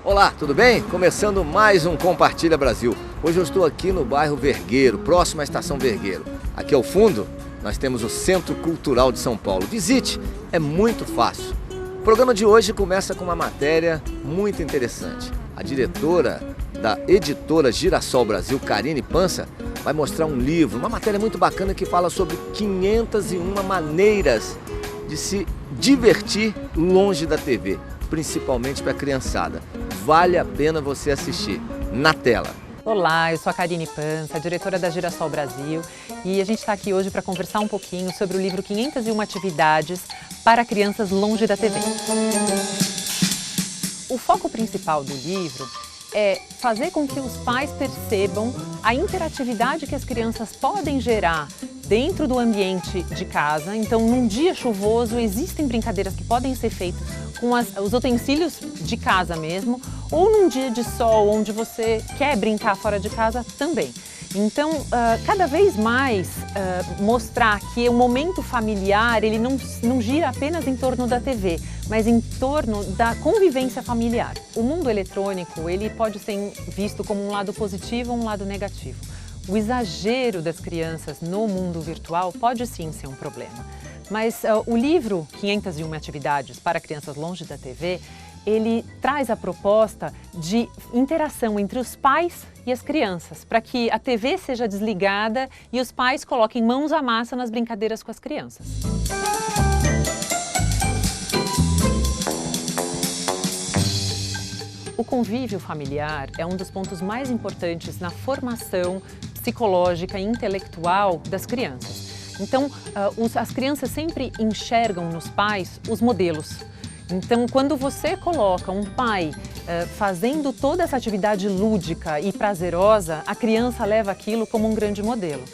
Olá, tudo bem? Começando mais um Compartilha Brasil. Hoje eu estou aqui no bairro Vergueiro, próximo à Estação Vergueiro. Aqui ao fundo nós temos o Centro Cultural de São Paulo. Visite, é muito fácil. O programa de hoje começa com uma matéria muito interessante. A diretora da editora Girassol Brasil, Karine Pansa, vai mostrar um livro, uma matéria muito bacana que fala sobre 501 maneiras de se divertir longe da TV, principalmente para a criançada. Vale a pena você assistir na tela. Olá, eu sou a Karine Pansa, diretora da Girassol Brasil, e a gente está aqui hoje para conversar um pouquinho sobre o livro 501 atividades para crianças longe da TV. O foco principal do livro é fazer com que os pais percebam a interatividade que as crianças podem gerar dentro do ambiente de casa. Então, num dia chuvoso, existem brincadeiras que podem ser feitas com os utensílios de casa mesmo, ou num dia de sol, onde você quer brincar fora de casa também. Então, cada vez mais mostrar que o momento familiar, ele não gira apenas em torno da TV, mas em torno da convivência familiar. O mundo eletrônico, ele pode ser visto como um lado positivo ou um lado negativo. O exagero das crianças no mundo virtual pode sim ser um problema. Mas o livro 501 atividades para crianças longe da TV, ele traz a proposta de interação entre os pais e as crianças, para que a TV seja desligada e os pais coloquem mãos à massa nas brincadeiras com as crianças. O convívio familiar é um dos pontos mais importantes na formação psicológica e intelectual das crianças. Então, as crianças sempre enxergam nos pais os modelos. Então, quando você coloca um pai fazendo toda essa atividade lúdica e prazerosa, a criança leva aquilo como um grande modelo.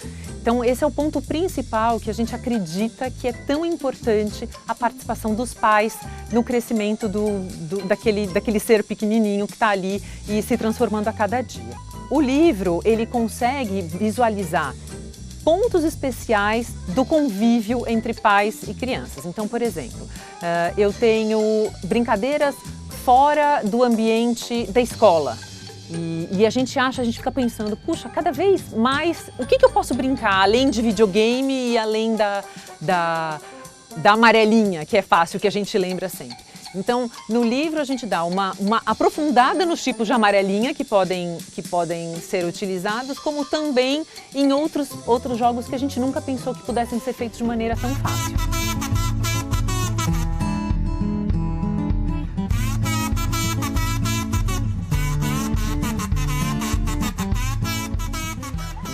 Então, esse é o ponto principal que a gente acredita que é tão importante a participação dos pais no crescimento daquele ser pequenininho que está ali e se transformando a cada dia. O livro, ele consegue visualizar pontos especiais do convívio entre pais e crianças. Então, por exemplo, eu tenho brincadeiras fora do ambiente da escola. E a gente fica pensando, puxa, cada vez mais, o que eu posso brincar, além de videogame e além da amarelinha, que é fácil, que a gente lembra sempre. Então, no livro a gente dá uma aprofundada nos tipos de amarelinha que podem ser utilizados, como também em outros jogos que a gente nunca pensou que pudessem ser feitos de maneira tão fácil.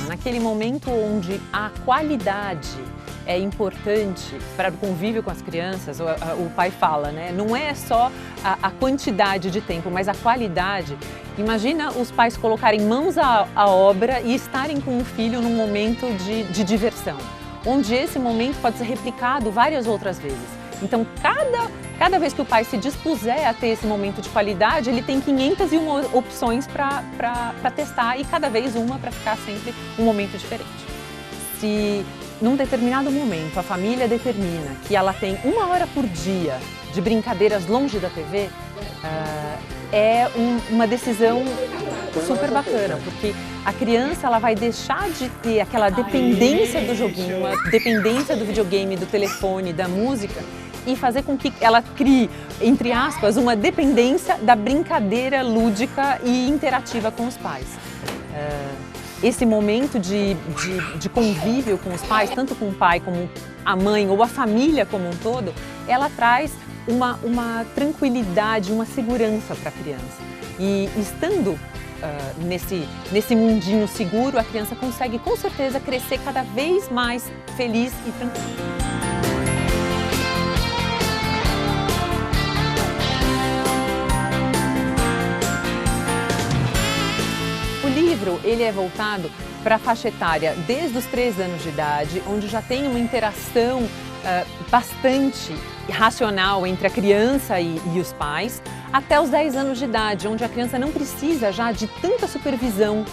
Naquele momento onde a qualidade é importante para o convívio com as crianças, o pai fala, né? Não é só a quantidade de tempo, mas a qualidade. Imagina os pais colocarem mãos à obra e estarem com o filho num momento de diversão, onde esse momento pode ser replicado várias outras vezes. Então, cada vez que o pai se dispuser a ter esse momento de qualidade, ele tem 501 opções para testar e cada vez uma para ficar sempre um momento diferente. Se num determinado momento a família determina que ela tem 1 hora por dia de brincadeiras longe da TV, é uma decisão super bacana, porque a criança ela vai deixar de ter aquela dependência do joguinho, a dependência do videogame, do telefone, da música, e fazer com que ela crie, entre aspas, uma dependência da brincadeira lúdica e interativa com os pais. Esse momento de convívio com os pais, tanto com o pai como a mãe ou a família como um todo, ela traz uma tranquilidade, uma segurança para a criança. E estando nesse mundinho seguro, a criança consegue com certeza crescer cada vez mais feliz e tranquila. O livro ele é voltado para a faixa etária desde os 3 anos de idade, onde já tem uma interação bastante racional entre a criança e os pais, até os 10 anos de idade, onde a criança não precisa já de tanta supervisão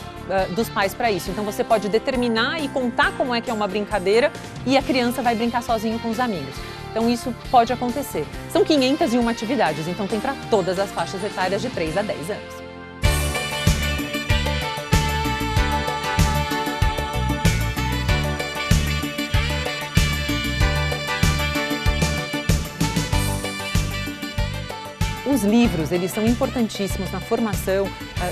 dos pais para isso. Então você pode determinar e contar como é que é uma brincadeira e a criança vai brincar sozinho com os amigos. Então isso pode acontecer. São 501 atividades, então tem para todas as faixas etárias de 3 a 10 anos. Os livros, eles são importantíssimos na formação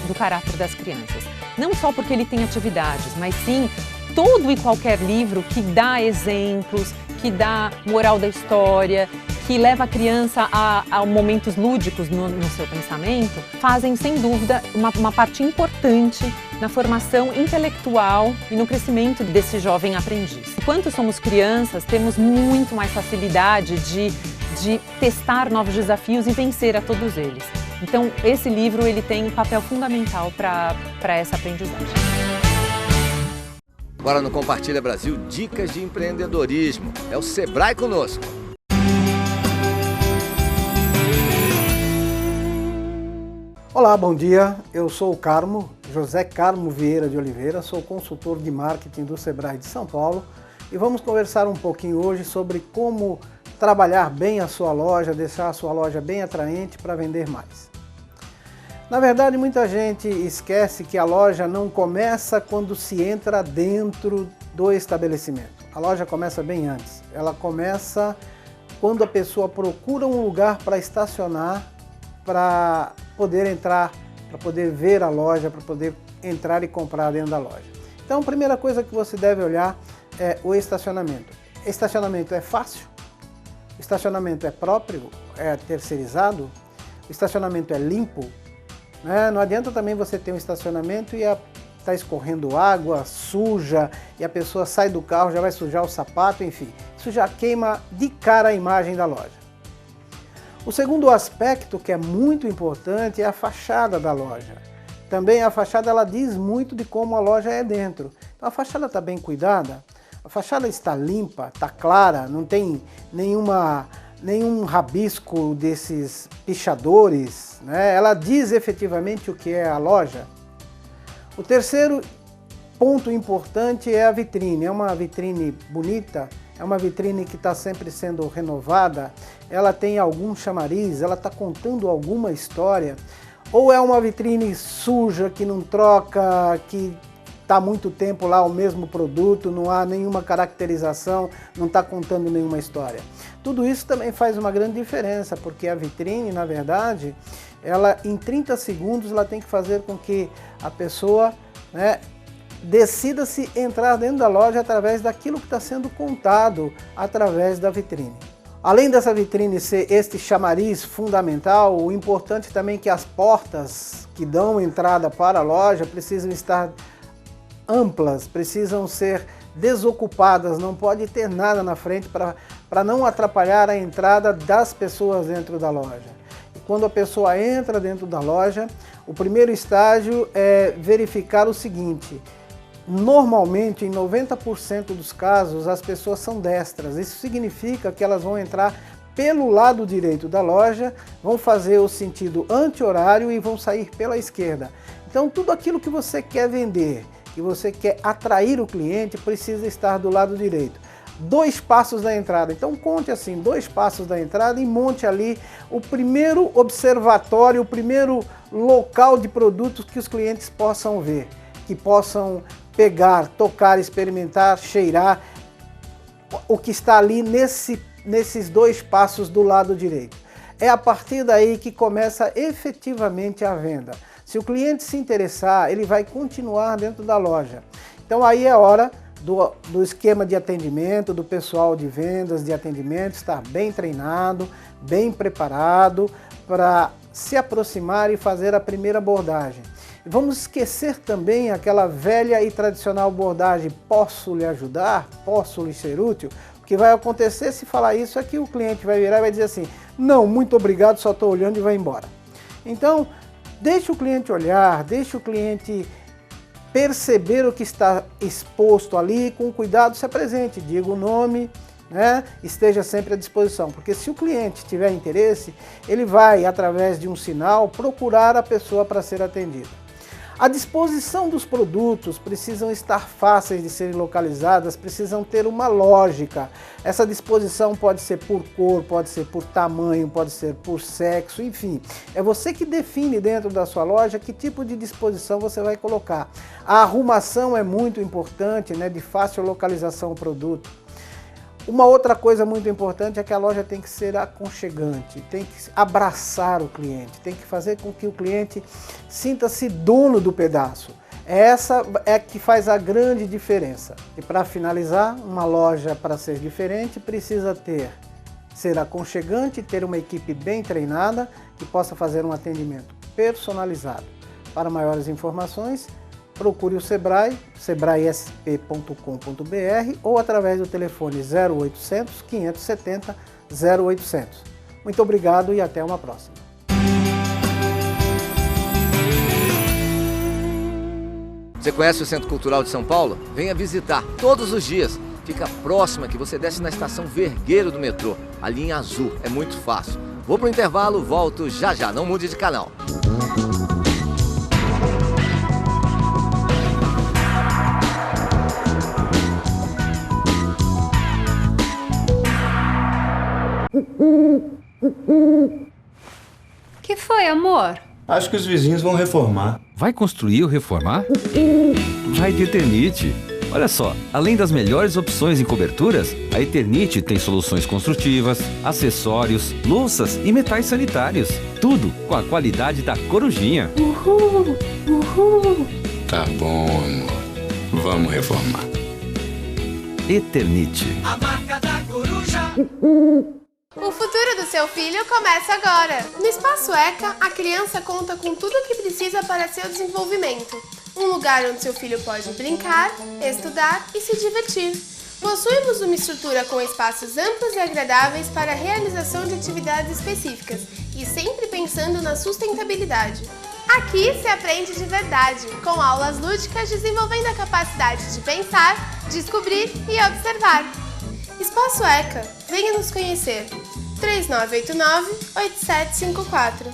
do caráter das crianças. Não só porque ele tem atividades, mas sim todo e qualquer livro que dá exemplos, que dá moral da história, que leva a criança a momentos lúdicos no seu pensamento, fazem, sem dúvida, uma parte importante na formação intelectual e no crescimento desse jovem aprendiz. Enquanto somos crianças, temos muito mais facilidade de testar novos desafios e vencer a todos eles. Então, esse livro ele tem um papel fundamental para essa aprendizagem. Agora no Compartilha Brasil, dicas de empreendedorismo. É o Sebrae conosco. Olá, bom dia. Eu sou o Carmo, José Carmo Vieira de Oliveira, sou consultor de marketing do Sebrae de São Paulo e vamos conversar um pouquinho hoje sobre como trabalhar bem a sua loja, deixar a sua loja bem atraente para vender mais. Na verdade, muita gente esquece que a loja não começa quando se entra dentro do estabelecimento. A loja começa bem antes. Ela começa quando a pessoa procura um lugar para estacionar, para poder entrar, para poder ver a loja, para poder entrar e comprar dentro da loja. Então, a primeira coisa que você deve olhar é o estacionamento. Estacionamento é fácil? O estacionamento é próprio? É terceirizado? O estacionamento é limpo? Não adianta também você ter um estacionamento e está escorrendo água, suja, e a pessoa sai do carro, já vai sujar o sapato, enfim. Isso já queima de cara a imagem da loja. O segundo aspecto que é muito importante é a fachada da loja. Também a fachada ela diz muito de como a loja é dentro. Então a fachada está bem cuidada, a fachada está limpa, está clara, não tem nenhum rabisco desses pichadores, né? Ela diz efetivamente o que é a loja. O terceiro ponto importante é a vitrine. É uma vitrine bonita, é uma vitrine que está sempre sendo renovada, ela tem algum chamariz, ela está contando alguma história, ou é uma vitrine suja que não troca, que está há muito tempo lá o mesmo produto, não há nenhuma caracterização, não está contando nenhuma história. Tudo isso também faz uma grande diferença, porque a vitrine, na verdade, ela em 30 segundos ela tem que fazer com que a pessoa, decida se entrar dentro da loja através daquilo que está sendo contado através da vitrine. Além dessa vitrine ser este chamariz fundamental, o importante também é que as portas que dão entrada para a loja precisam estar amplas, precisam ser desocupadas, não pode ter nada na frente para não atrapalhar a entrada das pessoas dentro da loja. E quando a pessoa entra dentro da loja, o primeiro estágio é verificar o seguinte: normalmente, em 90% dos casos, as pessoas são destras. Isso significa que elas vão entrar pelo lado direito da loja, vão fazer o sentido anti-horário e vão sair pela esquerda. Então, tudo aquilo que você quer vender, que você quer atrair o cliente, precisa estar do lado direito. 2 passos da entrada. Então, conte assim, 2 passos da entrada e monte ali o primeiro observatório, o primeiro local de produtos que os clientes possam ver, que possam pegar, tocar, experimentar, cheirar o que está ali nesses 2 passos do lado direito. É a partir daí que começa efetivamente a venda. Se o cliente se interessar, ele vai continuar dentro da loja. Então aí é hora do esquema de atendimento, do pessoal de vendas, de atendimento, estar bem treinado, bem preparado para se aproximar e fazer a primeira abordagem. E vamos esquecer também aquela velha e tradicional abordagem: posso lhe ajudar? Posso lhe ser útil? O que vai acontecer se falar isso é que o cliente vai virar e vai dizer assim: não, muito obrigado, só estou olhando, e vai embora. Então, deixe o cliente olhar, deixe o cliente perceber o que está exposto ali, com cuidado se apresente, diga o nome, esteja sempre à disposição, porque se o cliente tiver interesse, ele vai, através de um sinal, procurar a pessoa para ser atendida. A disposição dos produtos precisam estar fáceis de serem localizadas, precisam ter uma lógica. Essa disposição pode ser por cor, pode ser por tamanho, pode ser por sexo, enfim. É você que define dentro da sua loja que tipo de disposição você vai colocar. A arrumação é muito importante, né, de fácil localização o produto. Uma outra coisa muito importante é que a loja tem que ser aconchegante, tem que abraçar o cliente, tem que fazer com que o cliente sinta-se dono do pedaço. Essa é que faz a grande diferença. E para finalizar, uma loja para ser diferente precisa ser aconchegante, ter uma equipe bem treinada que possa fazer um atendimento personalizado. Para maiores informações, procure o Sebrae, sebraesp.com.br ou através do telefone 0800 570 0800. Muito obrigado e até uma próxima. Você conhece o Centro Cultural de São Paulo? Venha visitar todos os dias. Fica próximo aqui, você desce na estação Vergueiro do metrô, a linha azul, é muito fácil. Vou pro intervalo, volto já já, não mude de canal. Que foi, amor? Acho que os vizinhos vão reformar. Vai construir ou reformar? Vai de Eternit. Olha só, além das melhores opções em coberturas, a Eternit tem soluções construtivas, acessórios, louças e metais sanitários. Tudo com a qualidade da Corujinha. Uhul! Uhul! Tá bom, amor. Vamos reformar. Eternit. A marca da coruja. O futuro do seu filho começa agora! No Espaço ECA, a criança conta com tudo o que precisa para seu desenvolvimento. Um lugar onde seu filho pode brincar, estudar e se divertir. Possuímos uma estrutura com espaços amplos e agradáveis para a realização de atividades específicas e sempre pensando na sustentabilidade. Aqui se aprende de verdade, com aulas lúdicas desenvolvendo a capacidade de pensar, descobrir e observar. Espaço ECA, venha nos conhecer. 3989-8754.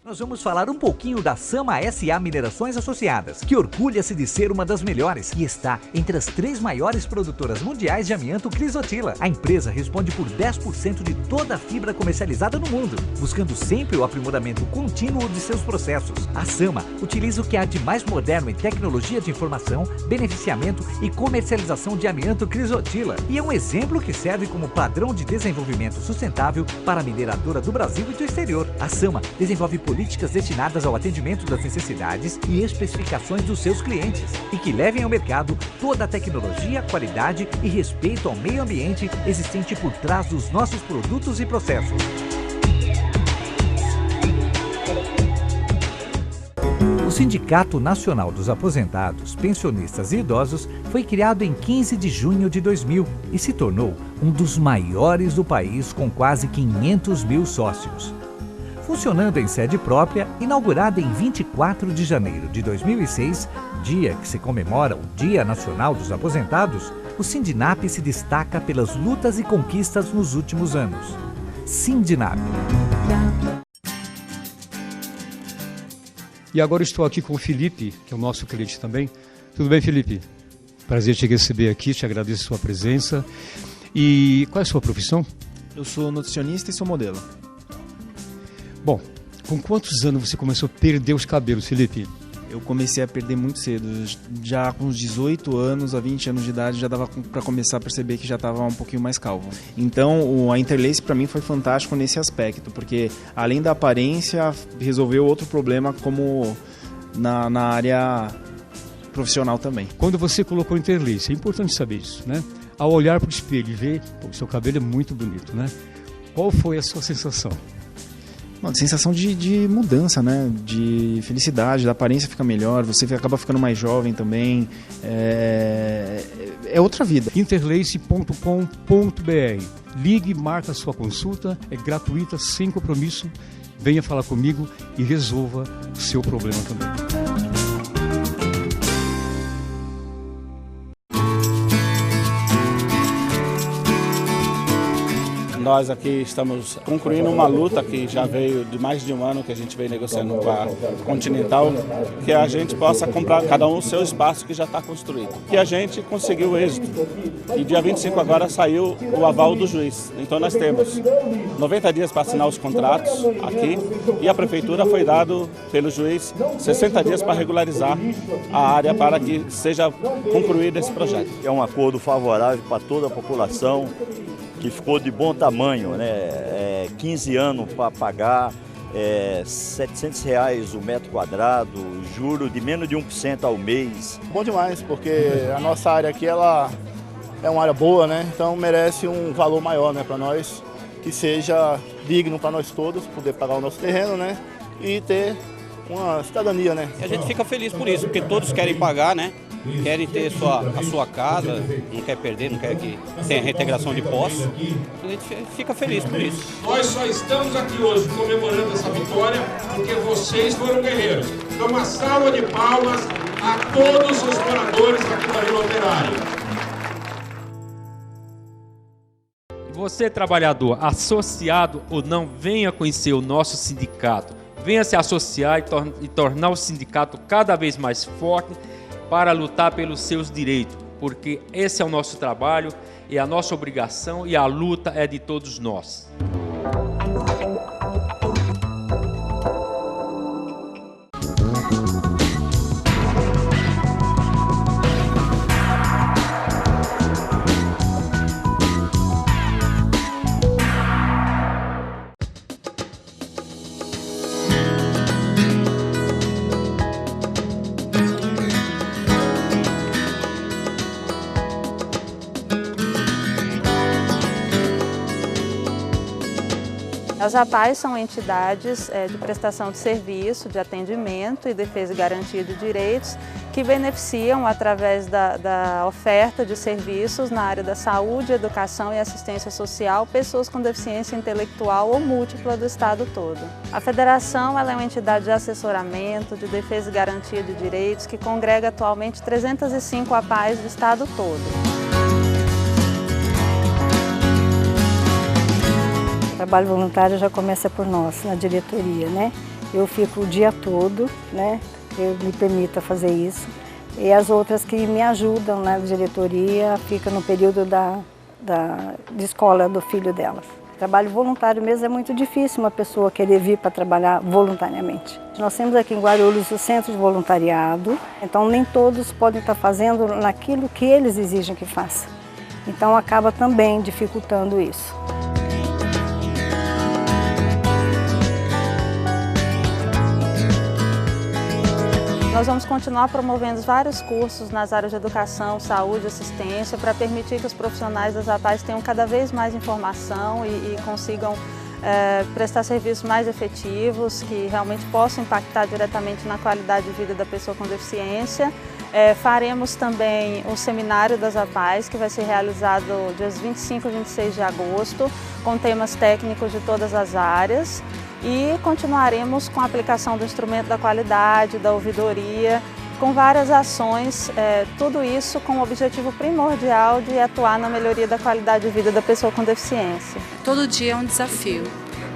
Nós vamos falar um pouquinho da Sama S.A. Minerações Associadas, que orgulha-se de ser uma das melhores e está entre as 3 maiores produtoras mundiais de amianto Crisotila. A empresa responde por 10% de toda a fibra comercializada no mundo, buscando sempre o aprimoramento contínuo de seus processos. A Sama utiliza o que há de mais moderno em tecnologia de informação, beneficiamento e comercialização de amianto Crisotila e é um exemplo que serve como padrão de desenvolvimento sustentável para a mineradora do Brasil e do exterior. A Sama desenvolve políticas destinadas ao atendimento das necessidades e especificações dos seus clientes e que levem ao mercado toda a tecnologia, qualidade e respeito ao meio ambiente existente por trás dos nossos produtos e processos. O Sindicato Nacional dos Aposentados, Pensionistas e Idosos foi criado em 15 de junho de 2000 e se tornou um dos maiores do país com quase 500 mil sócios. Funcionando em sede própria, inaugurada em 24 de janeiro de 2006, dia que se comemora o Dia Nacional dos Aposentados, o Sindinap se destaca pelas lutas e conquistas nos últimos anos. Sindinap. E agora estou aqui com o Felipe, que é o nosso cliente também. Tudo bem, Felipe? Prazer te receber aqui, te agradeço a sua presença. E qual é a sua profissão? Eu sou nutricionista e sou modelo. Bom, com quantos anos você começou a perder os cabelos, Felipe? Eu comecei a perder muito cedo, já com uns 18 anos a 20 anos de idade já dava para começar a perceber que já estava um pouquinho mais calvo. Então a Interlace para mim foi fantástico nesse aspecto, porque além da aparência resolveu outro problema como na área profissional também. Quando você colocou Interlace, é importante saber isso, né? Ao olhar para o espelho e ver, o seu cabelo é muito bonito, né? Qual foi a sua sensação? Uma sensação de mudança, né? De felicidade, da aparência fica melhor, você acaba ficando mais jovem também. É outra vida. Interlace.com.br. Ligue, marca a sua consulta, é gratuita, sem compromisso. Venha falar comigo e resolva o seu problema também. Nós aqui estamos concluindo uma luta que já veio de mais de um ano que a gente vem negociando com a Continental, que a gente possa comprar cada um o seu espaço que já está construído. E a gente conseguiu o êxito. E dia 25 agora saiu o aval do juiz. Então nós temos 90 dias para assinar os contratos aqui e a prefeitura foi dado pelo juiz 60 dias para regularizar a área para que seja concluído esse projeto. É um acordo favorável para toda a população, que ficou de bom tamanho, né? 15 anos para pagar, R$700 o metro quadrado, juro de menos de 1% ao mês. Bom demais, porque a nossa área aqui ela é uma área boa, né? Então merece um valor maior, né, para nós, que seja digno para nós todos, poder pagar o nosso terreno, né? E ter uma cidadania, né? E a gente fica feliz por isso, porque todos querem pagar, né? Querem ter a sua casa, não quer perder, não quer que tenha reintegração de posse. A gente fica feliz por isso. Nós só estamos aqui hoje comemorando essa vitória porque vocês foram guerreiros. Então uma salva de palmas a todos os moradores aqui da Vila Operária. Você, trabalhador, associado ou não, venha conhecer o nosso sindicato. Venha se associar e tornar o sindicato cada vez mais forte para lutar pelos seus direitos, porque esse é o nosso trabalho, é a nossa obrigação e a luta é de todos nós. As APAES são entidades de prestação de serviço, de atendimento e defesa e garantia de direitos que beneficiam através da oferta de serviços na área da saúde, educação e assistência social pessoas com deficiência intelectual ou múltipla do estado todo. A federação ela é uma entidade de assessoramento, de defesa e garantia de direitos que congrega atualmente 305 APAES do estado todo. O trabalho voluntário já começa por nós, na diretoria, né? Eu fico o dia todo, né? Eu me permito fazer isso. E as outras que me ajudam na diretoria ficam no período de escola do filho delas. Trabalho voluntário mesmo é muito difícil uma pessoa querer vir para trabalhar voluntariamente. Nós temos aqui em Guarulhos o centro de voluntariado, então nem todos podem estar fazendo naquilo que eles exigem que faça. Então acaba também dificultando isso. Nós vamos continuar promovendo vários cursos nas áreas de educação, saúde e assistência para permitir que os profissionais das APAES tenham cada vez mais informação e consigam prestar serviços mais efetivos, que realmente possam impactar diretamente na qualidade de vida da pessoa com deficiência. Faremos também o seminário das APAES, que vai ser realizado dias 25 e 26 de agosto, com temas técnicos de todas as áreas. E continuaremos com a aplicação do instrumento da qualidade, da ouvidoria, com várias ações, tudo isso com o objetivo primordial de atuar na melhoria da qualidade de vida da pessoa com deficiência. Todo dia é um desafio,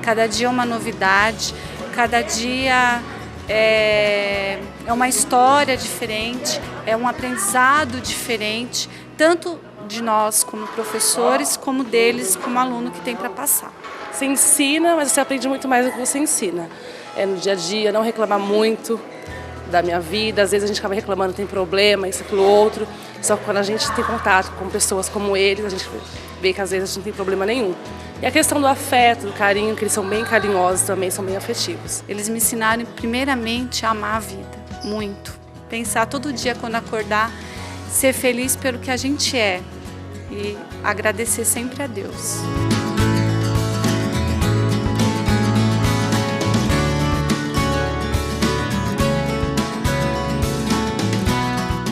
cada dia é uma novidade, cada dia é uma história diferente, é um aprendizado diferente, tanto de nós como professores, como deles como aluno que tem para passar. Você ensina, mas você aprende muito mais do que você ensina. No dia a dia, não reclamar muito da minha vida. Às vezes a gente acaba reclamando, tem problema, isso, aquilo, outro. Só que quando a gente tem contato com pessoas como eles, a gente vê que às vezes a gente não tem problema nenhum. E a questão do afeto, do carinho, que eles são bem carinhosos também, são bem afetivos. Eles me ensinaram primeiramente a amar a vida, muito. Pensar todo dia quando acordar, ser feliz pelo que a gente é e agradecer sempre a Deus.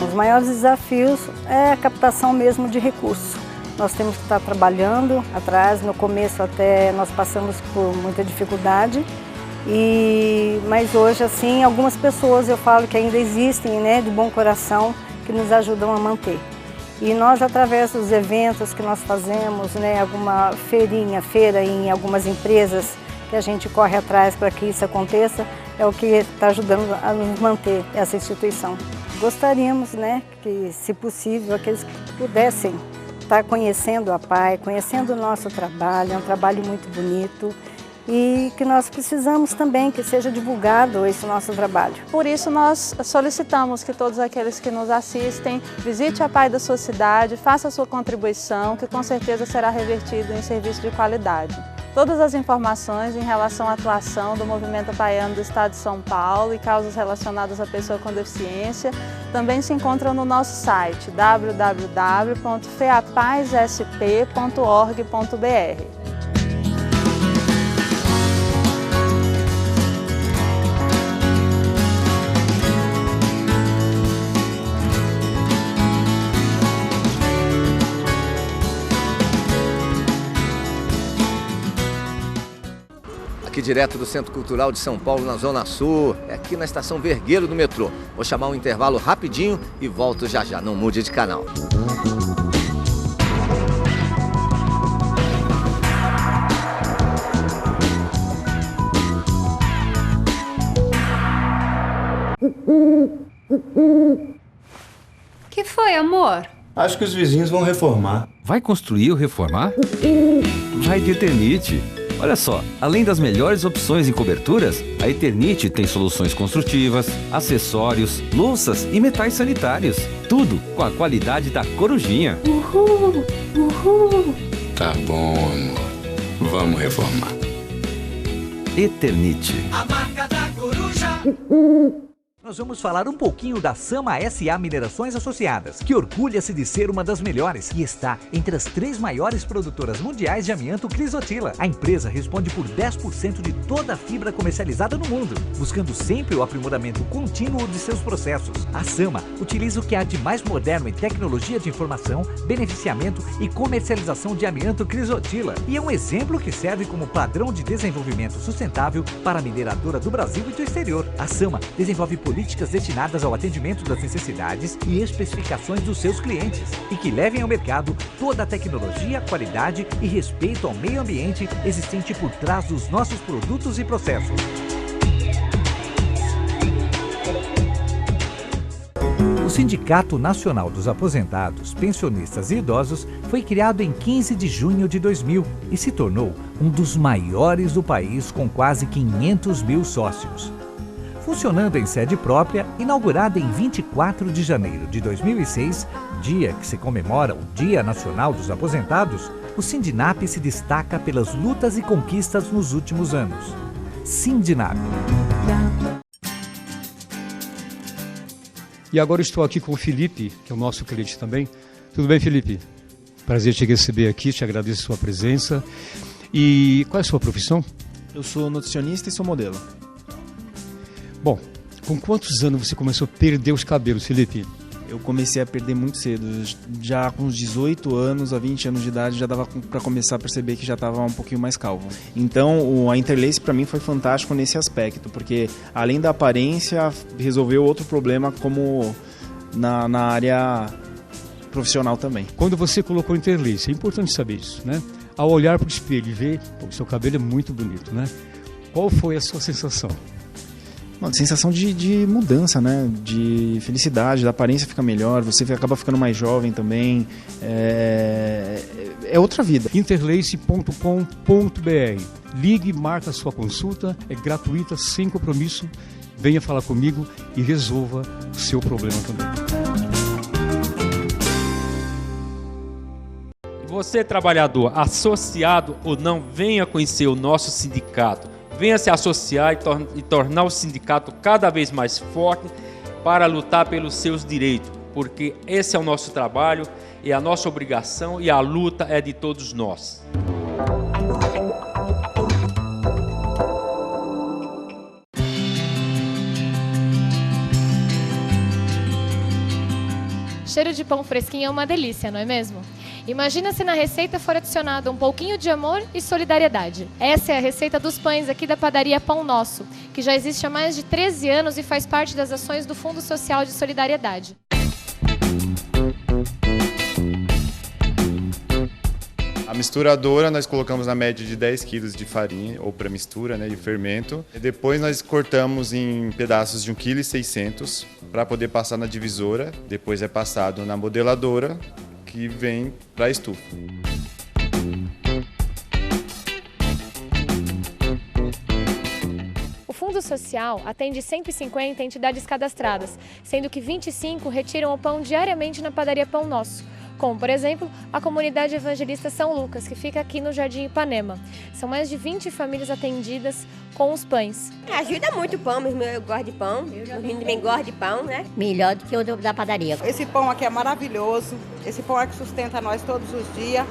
Os maiores desafios é a captação mesmo de recursos. Nós temos que estar trabalhando atrás, no começo até nós passamos por muita dificuldade, mas hoje assim algumas pessoas eu falo que ainda existem, né, de bom coração, que nos ajudam a manter. E nós, através dos eventos que nós fazemos, né, alguma feira em algumas empresas que a gente corre atrás para que isso aconteça, é o que está ajudando a nos manter essa instituição. Gostaríamos, né, que, se possível, aqueles que pudessem estar conhecendo a PAI, conhecendo o nosso trabalho, é um trabalho muito bonito e que nós precisamos também que seja divulgado esse nosso trabalho. Por isso nós solicitamos que todos aqueles que nos assistem visite a PAI da sua cidade, faça a sua contribuição, que com certeza será revertido em serviço de qualidade. Todas as informações em relação à atuação do Movimento Paiano do Estado de São Paulo e causas relacionadas à pessoa com deficiência também se encontram no nosso site www.feapaissp.org.br. Aqui direto do Centro Cultural de São Paulo, na Zona Sul, é aqui na Estação Vergueiro do metrô. Vou chamar um intervalo rapidinho e volto já já, não mude de canal. Que foi, amor? Acho que os vizinhos vão reformar. Vai construir ou reformar? Vai de Eternit. Olha só, além das melhores opções em coberturas, a Eternit tem soluções construtivas, acessórios, louças e metais sanitários. Tudo com a qualidade da Corujinha. Uhul! Uhul! Tá bom, amor. Vamos reformar. Eternit. A marca da coruja. Nós vamos falar um pouquinho da Sama S.A. Minerações Associadas, que orgulha-se de ser uma das melhores e está entre as 3 maiores produtoras mundiais de amianto crisotila. A empresa responde por 10% de toda a fibra comercializada no mundo, buscando sempre o aprimoramento contínuo de seus processos. A Sama utiliza o que há de mais moderno em tecnologia de informação, beneficiamento e comercialização de amianto crisotila e é um exemplo que serve como padrão de desenvolvimento sustentável para a mineradora do Brasil e do exterior. A Sama desenvolve políticas destinadas ao atendimento das necessidades e especificações dos seus clientes e que levem ao mercado toda a tecnologia, qualidade e respeito ao meio ambiente existente por trás dos nossos produtos e processos. O Sindicato Nacional dos Aposentados, Pensionistas e Idosos foi criado em 15 de junho de 2000 e se tornou um dos maiores do país com quase 500 mil sócios. Funcionando em sede própria, inaugurada em 24 de janeiro de 2006, dia que se comemora o Dia Nacional dos Aposentados, o Sindinap se destaca pelas lutas e conquistas nos últimos anos. Sindinap. E agora estou aqui com o Felipe, que é o nosso cliente também. Tudo bem, Felipe? Prazer te receber aqui, te agradeço a sua presença. E qual é a sua profissão? Eu sou nutricionista e sou modelo. Bom, com quantos anos você começou a perder os cabelos, Felipe? Eu comecei a perder muito cedo, já com uns 18 anos a 20 anos de idade já dava para começar a perceber que já estava um pouquinho mais calvo. Então a Interlace para mim foi fantástico nesse aspecto, porque além da aparência resolveu outro problema como na área profissional também. Quando você colocou Interlace, é importante saber isso, né? Ao olhar para o espelho e ver, o seu cabelo é muito bonito, né? Qual foi a sua sensação? Uma sensação de mudança, né? De felicidade, da aparência fica melhor, você acaba ficando mais jovem também. É outra vida. Interlace.com.br. Ligue, marca a sua consulta, é gratuita, sem compromisso. Venha falar comigo e resolva o seu problema também. Você, trabalhador, associado ou não, venha conhecer o nosso sindicato. Venha se associar e tornar o sindicato cada vez mais forte para lutar pelos seus direitos, porque esse é o nosso trabalho, é a nossa obrigação e a luta é de todos nós. Cheiro de pão fresquinho é uma delícia, não é mesmo? Imagina se na receita for adicionado um pouquinho de amor e solidariedade. Essa é a receita dos pães aqui da padaria Pão Nosso, que já existe há mais de 13 anos e faz parte das ações do Fundo Social de Solidariedade. A misturadora nós colocamos na média de 10 quilos de farinha, ou para mistura, né, de fermento. E depois nós cortamos em pedaços de 1,6 kg para poder passar na divisora. Depois é passado na modeladora, que vem para a estufa. O Fundo Social atende 150 entidades cadastradas, sendo que 25 retiram o pão diariamente na padaria Pão Nosso, como, por exemplo, a comunidade evangelista São Lucas, que fica aqui no Jardim Ipanema. São mais de 20 famílias atendidas com os pães. Ajuda muito o pão, eu gosto de pão, os meninos também gostam de pão, né? Melhor do que o da padaria. Esse pão aqui é maravilhoso, esse pão é que sustenta nós todos os dias.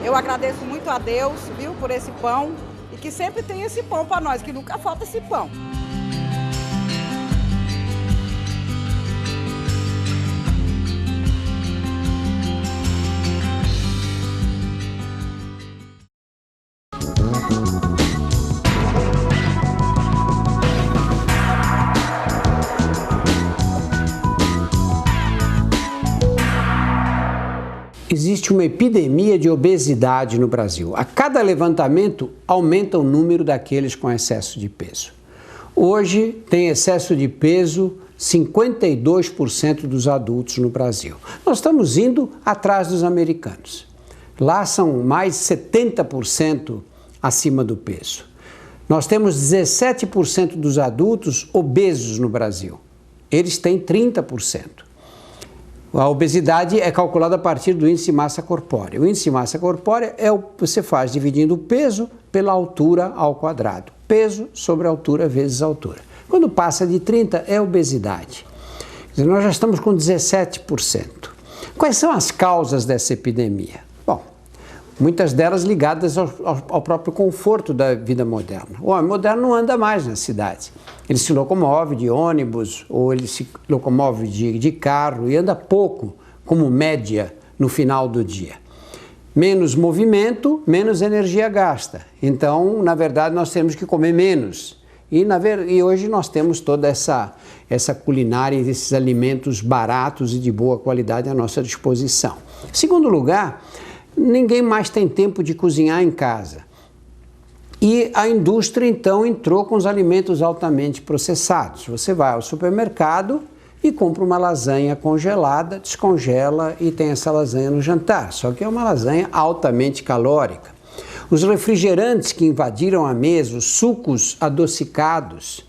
Eu agradeço muito a Deus, viu, por esse pão e que sempre tem esse pão para nós, que nunca falta esse pão. Existe uma epidemia de obesidade no Brasil. A cada levantamento, aumenta o número daqueles com excesso de peso. Hoje, tem excesso de peso 52% dos adultos no Brasil. Nós estamos indo atrás dos americanos. Lá são mais 70% acima do peso. Nós temos 17% dos adultos obesos no Brasil. Eles têm 30%. A obesidade é calculada a partir do índice de massa corpórea. O índice de massa corpórea é o que você faz dividindo o peso pela altura ao quadrado. Peso sobre altura vezes altura. Quando passa de 30 é obesidade. Quer dizer, nós já estamos com 17%. Quais são as causas dessa epidemia? Bom, muitas delas ligadas ao próprio conforto da vida moderna. O homem moderno não anda mais nas cidades. Ele se locomove de ônibus ou ele se locomove de carro e anda pouco, como média, no final do dia. Menos movimento, menos energia gasta. Então, na verdade, nós temos que comer menos. E hoje nós temos toda essa culinária, esses alimentos baratos e de boa qualidade à nossa disposição. Em segundo lugar, ninguém mais tem tempo de cozinhar em casa. E a indústria, então, entrou com os alimentos altamente processados. Você vai ao supermercado e compra uma lasanha congelada, descongela e tem essa lasanha no jantar. Só que é uma lasanha altamente calórica. Os refrigerantes que invadiram a mesa, os sucos adocicados,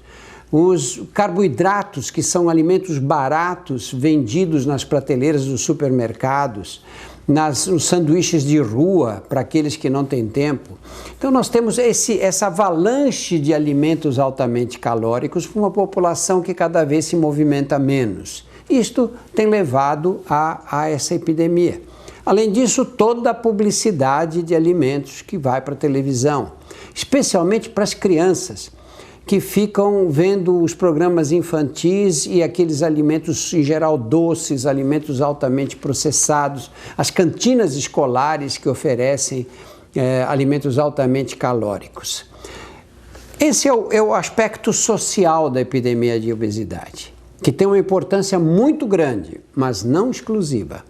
os carboidratos, que são alimentos baratos vendidos nas prateleiras dos supermercados, nos sanduíches de rua, para aqueles que não têm tempo. Então nós temos essa avalanche de alimentos altamente calóricos para uma população que cada vez se movimenta menos. Isto tem levado a essa epidemia. Além disso, toda a publicidade de alimentos que vai para a televisão, especialmente para as crianças, que ficam vendo os programas infantis e aqueles alimentos, em geral, doces, alimentos altamente processados, as cantinas escolares que oferecem alimentos altamente calóricos. Esse é o aspecto social da epidemia de obesidade, que tem uma importância muito grande, mas não exclusiva.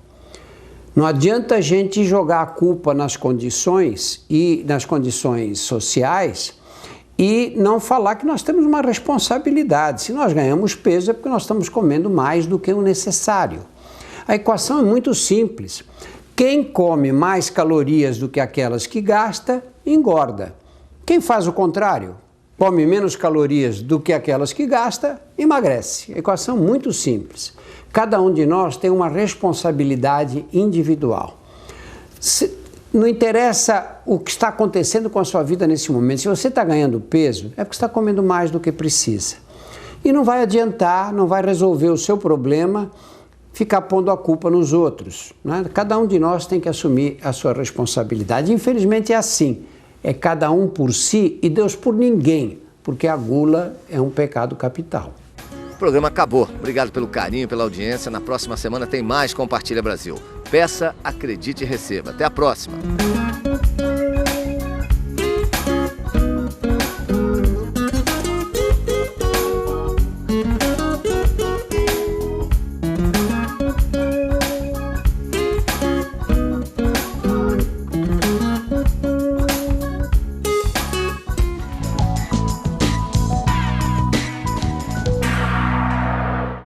Não adianta a gente jogar a culpa nas condições sociais e não falar que nós temos uma responsabilidade. Se nós ganhamos peso é porque nós estamos comendo mais do que o necessário. A equação é muito simples. Quem come mais calorias do que aquelas que gasta, engorda. Quem faz o contrário, come menos calorias do que aquelas que gasta, emagrece. A equação é muito simples. Cada um de nós tem uma responsabilidade individual. Não interessa o que está acontecendo com a sua vida nesse momento. Se você está ganhando peso, é porque está comendo mais do que precisa. E não vai adiantar, não vai resolver o seu problema ficar pondo a culpa nos outros, né? Cada um de nós tem que assumir a sua responsabilidade. Infelizmente é assim. É cada um por si e Deus por ninguém, porque a gula é um pecado capital. O programa acabou. Obrigado pelo carinho, pela audiência. Na próxima semana tem mais Compartilha Brasil. Peça, acredite e receba. Até a próxima.